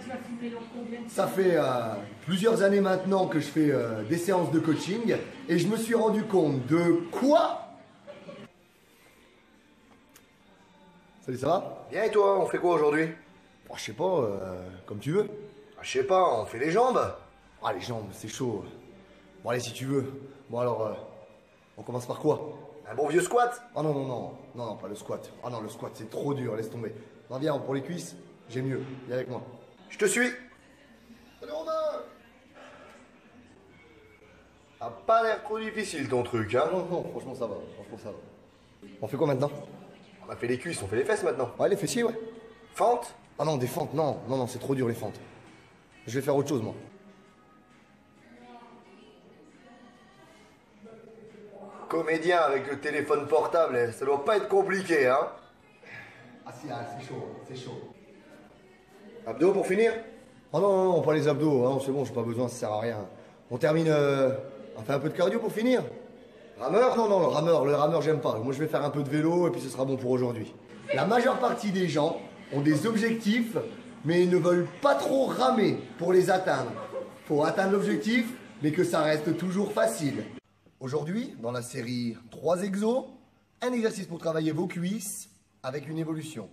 tu as filmé dans combien de temps? Ça fait plusieurs années maintenant que je fais des séances de coaching et je me suis rendu compte de quoi? Salut, ça va? Bien et toi, on fait quoi aujourd'hui? Oh, je sais pas, comme tu veux. Je sais pas, on fait les jambes? Ah, les jambes, c'est chaud. Bon, allez, si tu veux. Bon, alors, on commence par quoi? Un bon vieux squat? Oh non, non, non, non, non, pas le squat. Ah non, le squat, c'est trop dur, laisse tomber. Non, viens, pour les cuisses, j'ai mieux. Viens avec moi. Je te suis. Salut, Romain! A pas l'air trop difficile ton truc, hein? Non, non, franchement, ça va. Franchement, ça va. On fait quoi maintenant? On a fait les cuisses, on fait les fesses maintenant. Ouais, les fessiers, ouais. Fente? Ah non, des fentes, non. Non, non, c'est trop dur, les fentes. Je vais faire autre chose, moi. Comédien avec le téléphone portable, ça doit pas être compliqué, hein? Ah si, ah, c'est chaud, c'est chaud. Abdos pour finir? Oh non, non, non, pas les abdos, hein, c'est bon, j'ai pas besoin, ça sert à rien. On termine, on fait un peu de cardio pour finir? Rameur? Non, non, le rameur, j'aime pas. Moi, je vais faire un peu de vélo et puis ce sera bon pour aujourd'hui. La majeure partie des gens ont des objectifs, mais ils ne veulent pas trop ramer pour les atteindre. Faut atteindre l'objectif, mais que ça reste toujours facile. Aujourd'hui, dans la série 3 exos, un exercice pour travailler vos cuisses avec une évolution.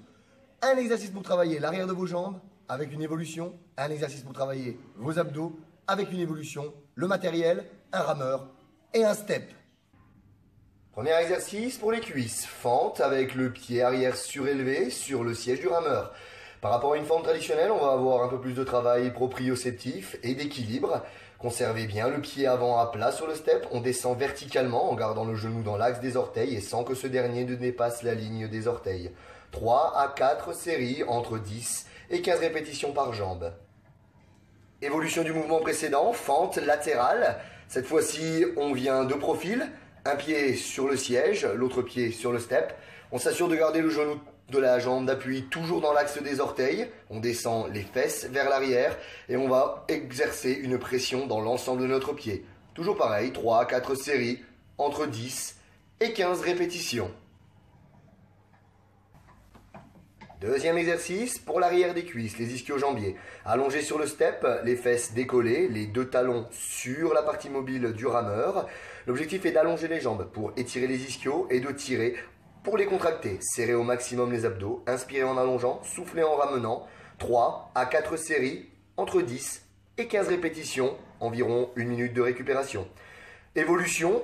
Un exercice pour travailler l'arrière de vos jambes avec une évolution. Un exercice pour travailler vos abdos avec une évolution. Le matériel, un rameur et un step. Premier exercice pour les cuisses. Fente avec le pied arrière surélevé sur le siège du rameur. Par rapport à une fente traditionnelle, on va avoir un peu plus de travail proprioceptif et d'équilibre. Conservez bien le pied avant à plat sur le step. On descend verticalement en gardant le genou dans l'axe des orteils et sans que ce dernier ne dépasse la ligne des orteils. 3 à 4 séries entre 10 et 15 répétitions par jambe. Évolution du mouvement précédent, fente latérale. Cette fois-ci, on vient de profil. Un pied sur le siège, l'autre pied sur le step. On s'assure de garder le genou de la jambe d'appui toujours dans l'axe des orteils. On descend les fesses vers l'arrière et on va exercer une pression dans l'ensemble de notre pied. Toujours pareil, 3 à 4 séries entre 10 et 15 répétitions. Deuxième exercice pour l'arrière des cuisses, les ischio-jambiers. Allongé sur le step, les fesses décollées, les deux talons sur la partie mobile du rameur. L'objectif est d'allonger les jambes pour étirer les ischios et de tirer pour les contracter. Serrez au maximum les abdos, inspirez en allongeant, soufflez en ramenant. 3 à 4 séries entre 10 et 15 répétitions, environ 1 minute de récupération. Évolution.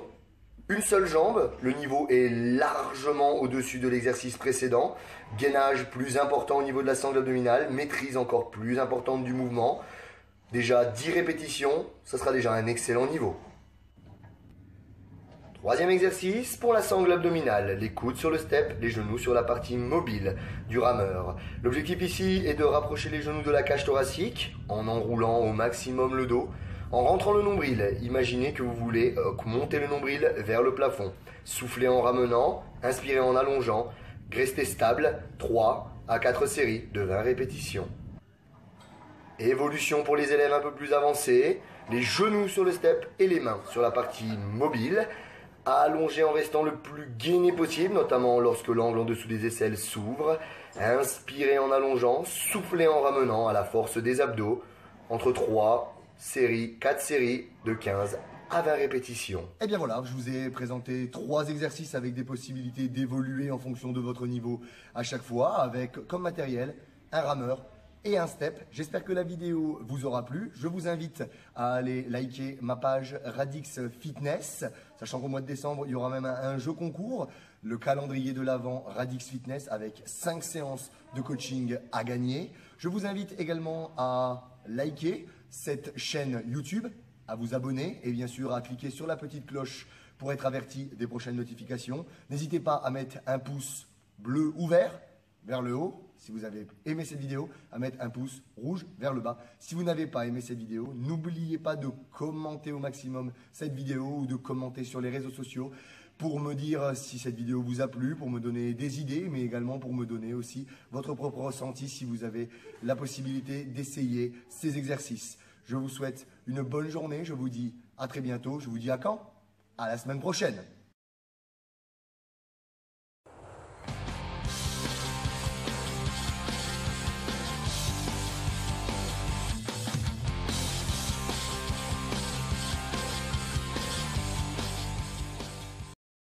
Une seule jambe, le niveau est largement au-dessus de l'exercice précédent. Gainage plus important au niveau de la sangle abdominale, maîtrise encore plus importante du mouvement. Déjà 10 répétitions, ça sera déjà un excellent niveau. Troisième exercice pour la sangle abdominale, les coudes sur le step, les genoux sur la partie mobile du rameur. L'objectif ici est de rapprocher les genoux de la cage thoracique en enroulant au maximum le dos. En rentrant le nombril, imaginez que vous voulez monter le nombril vers le plafond. Soufflez en ramenant, inspirez en allongeant. Restez stable, 3 à 4 séries de 20 répétitions. Évolution pour les élèves un peu plus avancés. Les genoux sur le step et les mains sur la partie mobile. Allongez en restant le plus gainé possible, notamment lorsque l'angle en dessous des aisselles s'ouvre. Inspirez en allongeant, soufflez en ramenant à la force des abdos. Entre 3 séries, 4 séries de 15 à 20 répétitions. Et bien voilà, je vous ai présenté 3 exercices avec des possibilités d'évoluer en fonction de votre niveau à chaque fois, avec comme matériel un rameur et un step. J'espère que la vidéo vous aura plu. Je vous invite à aller liker ma page Radix Fitness, sachant qu'au mois de décembre, il y aura même un jeu concours, le calendrier de l'Avent Radix Fitness avec 5 séances de coaching à gagner. Je vous invite également à liker cette chaîne YouTube, à vous abonner et bien sûr à cliquer sur la petite cloche pour être averti des prochaines notifications. N'hésitez pas à mettre un pouce bleu ou vert vers le haut si vous avez aimé cette vidéo, à mettre un pouce rouge vers le bas. Si vous n'avez pas aimé cette vidéo, n'oubliez pas de commenter au maximum cette vidéo ou de commenter sur les réseaux sociaux pour me dire si cette vidéo vous a plu, pour me donner des idées, mais également pour me donner aussi votre propre ressenti si vous avez la possibilité d'essayer ces exercices. Je vous souhaite une bonne journée, je vous dis à très bientôt, je vous dis à quand? À la semaine prochaine.